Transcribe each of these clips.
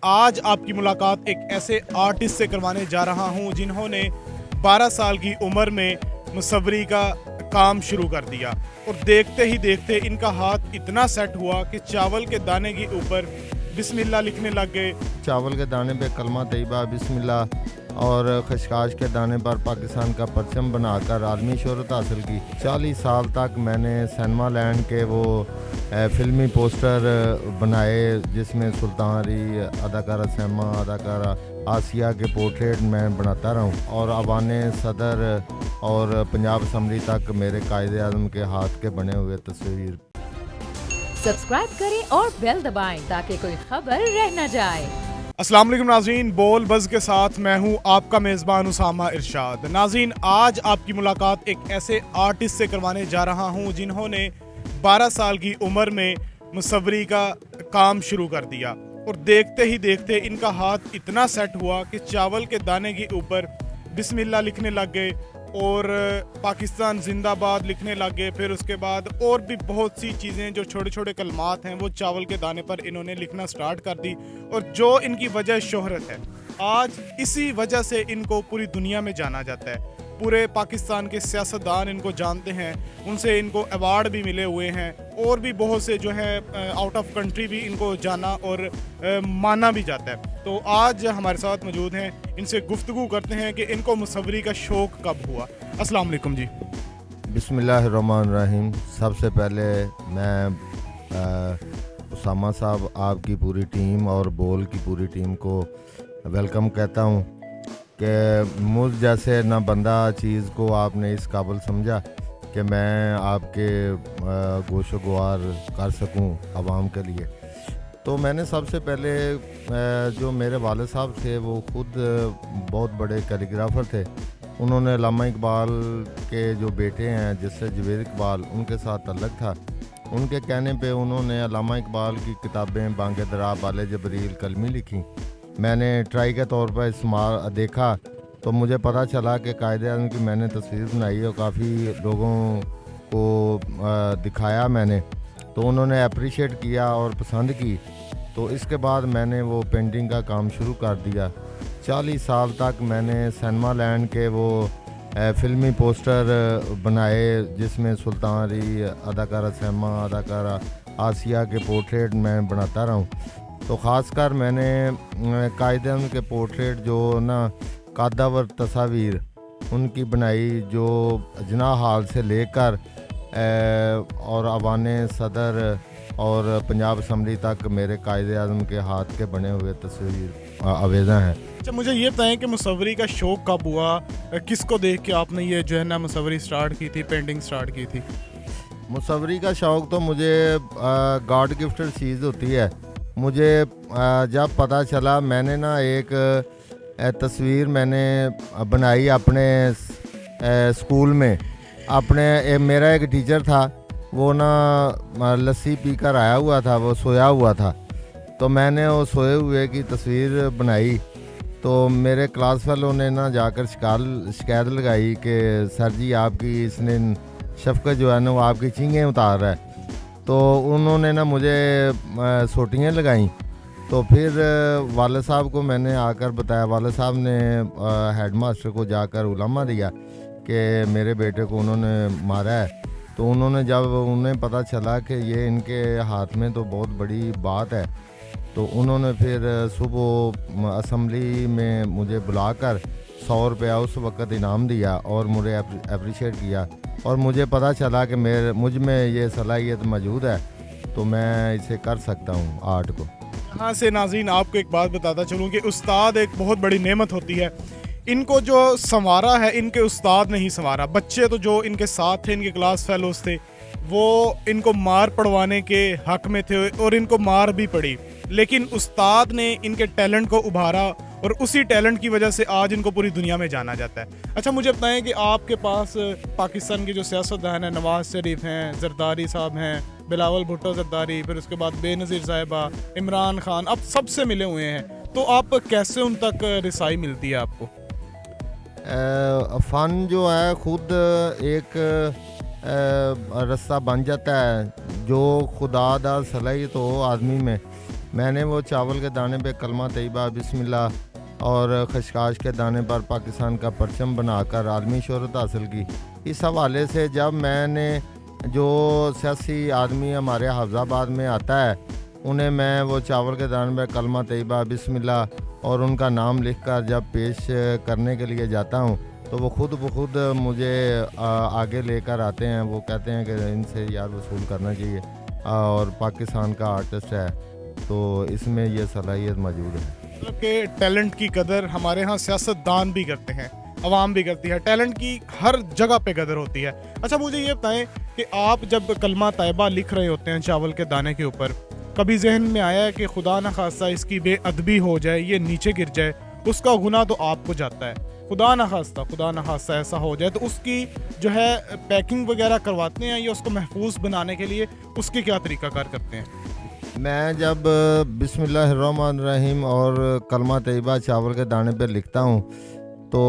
आज आपकी मुलाकात एक ऐसे आर्टिस्ट से करवाने जा रहा हूं जिन्होंने 12 साल की उम्र में मुसव्वरी का काम शुरू कर दिया और देखते ही देखते इनका हाथ इतना सेट हुआ कि चावल के दाने के ऊपर बिस्मिल्लाह लिखने लग गए। चावल के दाने पे कलमा तैयबा बिस्मिल्लाह और खशखाश के दाने पर पाकिस्तान का परचम बनाकर आलमी शोहरत हासिल की। 40 साल तक मैंने सिनेमा लैंड के वो फिल्मी पोस्टर बनाए जिसमें सुल्तान अली, अदाकारा सैमा, अदाकारा आसिया के पोर्ट्रेट मैं बनाता रहा हूँ और अवाने सदर और पंजाब असम्बली तक मेरे कायदे आज़म के हाथ के बने हुए तस्वीर। सब्सक्राइब करें और बेल दबाएं ताकि कोई खबर रह न जाए। अस्सलाम वालेकुम नाज़रीन, बोल बज़ के साथ मैं हूं आपका मेज़बान उसामा इरशाद। नाज़रीन, आज आपकी मुलाकात एक ऐसे आर्टिस्ट से करवाने जा रहा हूं जिन्होंने 12 साल की उम्र में मुसव्वरी का काम शुरू कर दिया और देखते ही देखते इनका हाथ इतना सेट हुआ कि चावल के दाने के ऊपर बिस्मिल्लाह लिखने लग गए और पाकिस्तान जिंदाबाद लिखने लग गए। फिर उसके बाद और भी बहुत सी चीज़ें जो छोटे छोटे कलमात हैं वो चावल के दाने पर इन्होंने लिखना स्टार्ट कर दी और जो इनकी वजह शोहरत है, आज इसी वजह से इनको पूरी दुनिया में जाना जाता है। पूरे पाकिस्तान के सियासतदान इनको जानते हैं, उनसे इनको अवार्ड भी मिले हुए हैं और भी बहुत से जो है आउट ऑफ कंट्री भी इनको जाना और माना भी जाता है। तो आज हमारे साथ मौजूद हैं, इनसे गुफ्तगू करते हैं कि इनको मुसव्वरी का शौक़ कब हुआ। अस्सलाम वालेकुम जी। बिस्मिल्लाहिर्रहमानिर्रहीम। सबसे पहले मैं उसामा साहब, आपकी पूरी टीम और बोल की पूरी टीम को वेलकम कहता हूँ कि मुझ जैसे ना बंदा चीज़ को आपने इस काबिल समझा कि मैं आपके गोशो गुआर कर सकूं आवाम के लिए। तो मैंने सबसे पहले जो मेरे वालिद साहब थे वो खुद बहुत बड़े कैलीग्राफर थे। उन्होंने अल्लामा इकबाल के जो बेटे हैं जिससे जवेद इकबाल, उनके साथ तल्लक था। उनके कहने पे उन्होंने अल्लामा इकबाल की किताबें बांगे दरा, बाले जबरील, कलमी लिखी। मैंने ट्राई के तौर पर इस्तेमाल देखा तो मुझे पता चला कि कायदे आज़म की मैंने तस्वीर बनाई और काफ़ी लोगों को दिखाया मैंने, तो उन्होंने अप्रिशिएट किया और पसंद की। तो इसके बाद मैंने वो पेंटिंग का काम शुरू कर दिया। 40 साल तक मैंने सिनेमा लैंड के वो फिल्मी पोस्टर बनाए जिसमें सुल्तान अली, अदाकारा सैमा, अदाकारा आसिया के पोर्ट्रेट मैं बनाता रहा हूँ। तो ख़ासकर मैंने कायदे के पोर्ट्रेट जो ना कादावर तस्वीर उनकी बनाई जो जना हाल से लेकर और अवाने सदर और पंजाब असम्बली तक मेरे कायदे आज़म के हाथ के बने हुए तस्वीर आवेज़ा हैं। अच्छा, मुझे ये बताएं कि मुसव्वरी का शौक़ कब हुआ, किसको देख के आपने ये जो है ना मुसव्वरी स्टार्ट की थी, पेंटिंग स्टार्ट की थी? मुसव्वरी का शौक़ तो मुझे गॉड गिफ्टेड चीज़ होती है। मुझे जब पता चला, मैंने ना एक तस्वीर मैंने बनाई अपने स्कूल में। मेरा एक टीचर था, वो ना लस्सी पीकर आया हुआ था, वो सोया हुआ था। तो मैंने वो सोए हुए की तस्वीर बनाई। तो मेरे क्लास फेलो ने ना जाकर शिकायत लगाई कि सर जी आपकी इसने शफकत जो है ना वो आपकी चींगें उतार रहा है। तो उन्होंने ना मुझे सोटियाँ लगाईं। तो फिर वाले साहब को मैंने आकर बताया। वाले साहब ने हेड मास्टर को जाकर उलामा दिया कि मेरे बेटे को उन्होंने मारा है। तो उन्होंने जब उन्हें पता चला कि ये इनके हाथ में तो बहुत बड़ी बात है, तो उन्होंने फिर सुबह असम्बली में मुझे बुलाकर 100 रुपया उस वक़्त इनाम दिया और मुझे अप्रिशिएट किया और मुझे पता चला कि मुझ में ये सलाहियत मौजूद है, तो मैं इसे कर सकता हूँ आर्ट को। यहाँ से नाज़रीन आपको एक बात बताता चलूँ कि उस्ताद एक बहुत बड़ी नेमत होती है। इनको जो संवारा है इनके उस्ताद ने ही संवारा। बच्चे तो जो इनके साथ थे, इनके क्लास फेलोज थे, वो इनको मार पड़वाने के हक में थे और इनको मार भी पड़ी, लेकिन उस्ताद ने इनके टैलेंट को उभारा और उसी टैलेंट की वजह से आज इनको पूरी दुनिया में जाना जाता है। अच्छा, मुझे बताएं कि आपके पास पाकिस्तान के जो सियासतदान हैं, नवाज शरीफ हैं, जरदारी साहब हैं, बिलावल भुट्टो जरदारी, फिर उसके बाद बेनज़ीर साहिबा, इमरान खान, अब सबसे मिले हुए हैं, तो आप कैसे उन तक रिसाई मिलती है आपको? फ़न जो है खुद एक रास्ता बन जाता है। जो खुदा दा सलाहियत हो आदमी में मैंने वो चावल के दाने पे कलमा तैयबा बिस्मिल्लाह और खशखाश के दाने पर पाकिस्तान का परचम बनाकर आलमी शोहरत हासिल की। इस हवाले से जब मैंने जो सियासी आदमी हमारे हाफिजाबाद में आता है उन्हें मैं वो चावल के दाने पे कलमा तैयबा बिस्मिल्लाह और उनका नाम लिखकर जब पेश करने के लिए जाता हूँ तो वो खुद ब खुद मुझे आगे लेकर आते हैं। वो कहते हैं कि इनसे यार वसूल करना चाहिए और पाकिस्तान का आर्टिस्ट है तो इसमें ये सलाहियत मौजूद है। मतलब कि टैलेंट की कदर हमारे यहाँ सियासतदान भी करते हैं, अवाम भी करती है, टैलेंट की हर जगह पे कदर होती है। अच्छा मुझे ये बताएं कि आप जब कलमा तैयबा लिख रहे होते हैं चावल के दाने के ऊपर, कभी जहन में आया है कि खुदा न खास्ता इसकी बेअदबी हो जाए, ये नीचे गिर जाए, उसका गुनाह तो आपको जाता है, खुदा न खास्ता ऐसा हो जाए तो उसकी जो है पैकिंग वगैरह करवाते हैं या उसको महफूज बनाने के लिए उसके क्या तरीक़ाकार करते हैं? मैं जब बिस्मिल्लाहिर्रहमानिर्रहीम और कलमा तैयबा चावल के दाने पे लिखता हूँ तो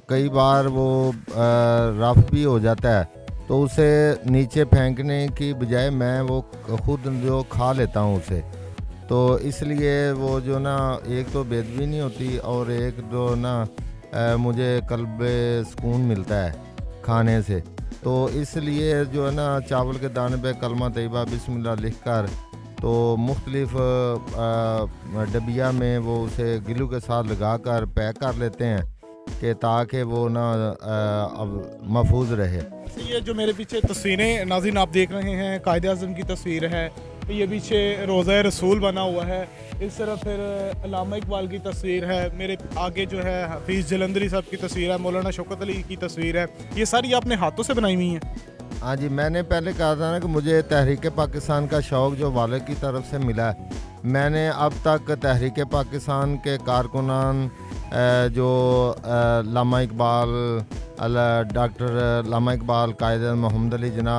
कई बार वो रफ भी हो जाता है तो उसे नीचे फेंकने की बजाय मैं वो खुद जो खा लेता हूँ उसे, तो इसलिए वो जो ना एक तो बेदबी नहीं होती और एक जो ना मुझे कल्बे सुकून मिलता है खाने से। तो इसलिए जो है ना चावल के दाने पे कलमा तैयबा बिस्मिल्लाह लिखकर तो मुख्तलिफ डबिया में वो उसे गिलू के साथ लगा कर पैक कर लेते हैं कि ताकि वो ना अब महफूज रहे। ये जो मेरे पीछे तस्वीरें नाज़रीन आप देख रहे हैं कायद आज़म की तस्वीर है, ये पीछे रोज़ा रसूल बना हुआ है, इस तरफ फिर अल्लामा इकबाल की तस्वीर है, मेरे आगे जो है हफीज़ जलंधरी साहब की तस्वीर है, मौलाना शौकत अली की तस्वीर है। ये सारी आपने हाथों से बनाई हुई हैं? हाँ जी, मैंने पहले कहा था ना कि मुझे तहरीक पाकिस्तान का शौक़ जो वालिद की तरफ से मिला है। मैंने अब तक तहरीक पाकिस्तान के कारकुनान जो अल्लामा इकबाल, डॉक्टर अल्लामा इकबाल, कायद मोहम्मद अली जिन्ना,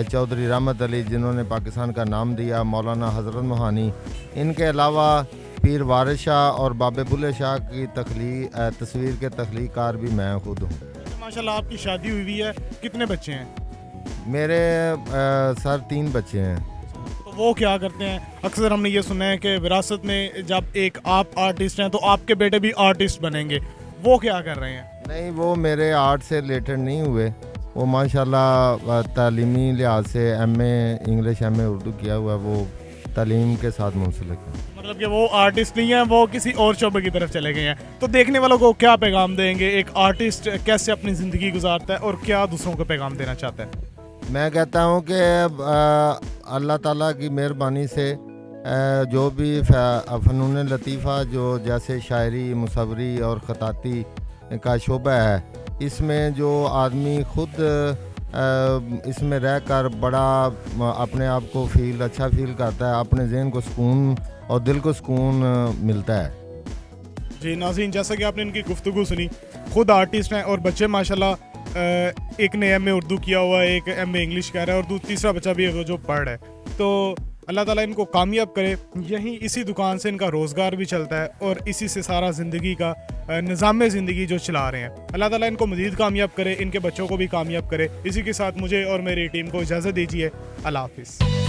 चौधरी रहमत अली जिन्होंने पाकिस्तान का नाम दिया, मौलाना हज़रत मोहानी, इनके अलावा पीर वारिस शाह और बाबे बुल्ले शाह की तस्वीर के तख्लीक़कार भी मैं खुद हूँ। माशाल्लाह आपकी शादी हुई है, कितने बच्चे हैं? मेरे सर 3 बच्चे हैं। तो वो क्या करते हैं? अक्सर हमने ये सुना है कि विरासत में जब एक आप आर्टिस्ट हैं तो आपके बेटे भी आर्टिस्ट बनेंगे, वो क्या कर रहे हैं? नहीं, वो मेरे आर्ट से रिलेटेड नहीं हुए, वो माशाल्लाह तालीमी लिहाज से एमए इंग्लिश एमए उर्दू किया हुआ, वो तालीम के साथ मुंसलिक है। मतलब कि वो आर्टिस्ट नहीं हैं, वो किसी और शोबे की तरफ चले गए हैं। तो देखने वालों को क्या पैगाम देंगे, एक आर्टिस्ट कैसे अपनी ज़िंदगी गुजारता है और क्या दूसरों को पैगाम देना चाहता है? मैं कहता हूँ कि अल्लाह ताला की मेहरबानी से जो भी फ़नून लतीफ़ा जो जैसे शायरी, मुसव्वरी और ख़ताती का शोबा है, इसमें जो आदमी खुद इसमें रहकर बड़ा अपने आप को अच्छा फील करता है, अपने जहन को सुकून और दिल को सुकून मिलता है। जी नाज़रीन, जैसा कि आपने इनकी गुफ्तगू सुनी, खुद आर्टिस्ट हैं और बच्चे माशाल्लाह एक ने एमए उर्दू किया हुआ है, एक एमए इंग्लिश कर रहा है और तीसरा बच्चा भी है जो पढ़ रहा है। तो अल्लाह ताला इनको कामयाब करे। यहीं इसी दुकान से इनका रोज़गार भी चलता है और इसी से सारा ज़िंदगी का निज़ाम ज़िंदगी जो चला रहे हैं। अल्लाह ताला इनको मज़ीद कामयाब करे, इनके बच्चों को भी कामयाब करे। इसी के साथ मुझे और मेरी टीम को इजाज़त दीजिए। अल्लाह हाफ़िज़।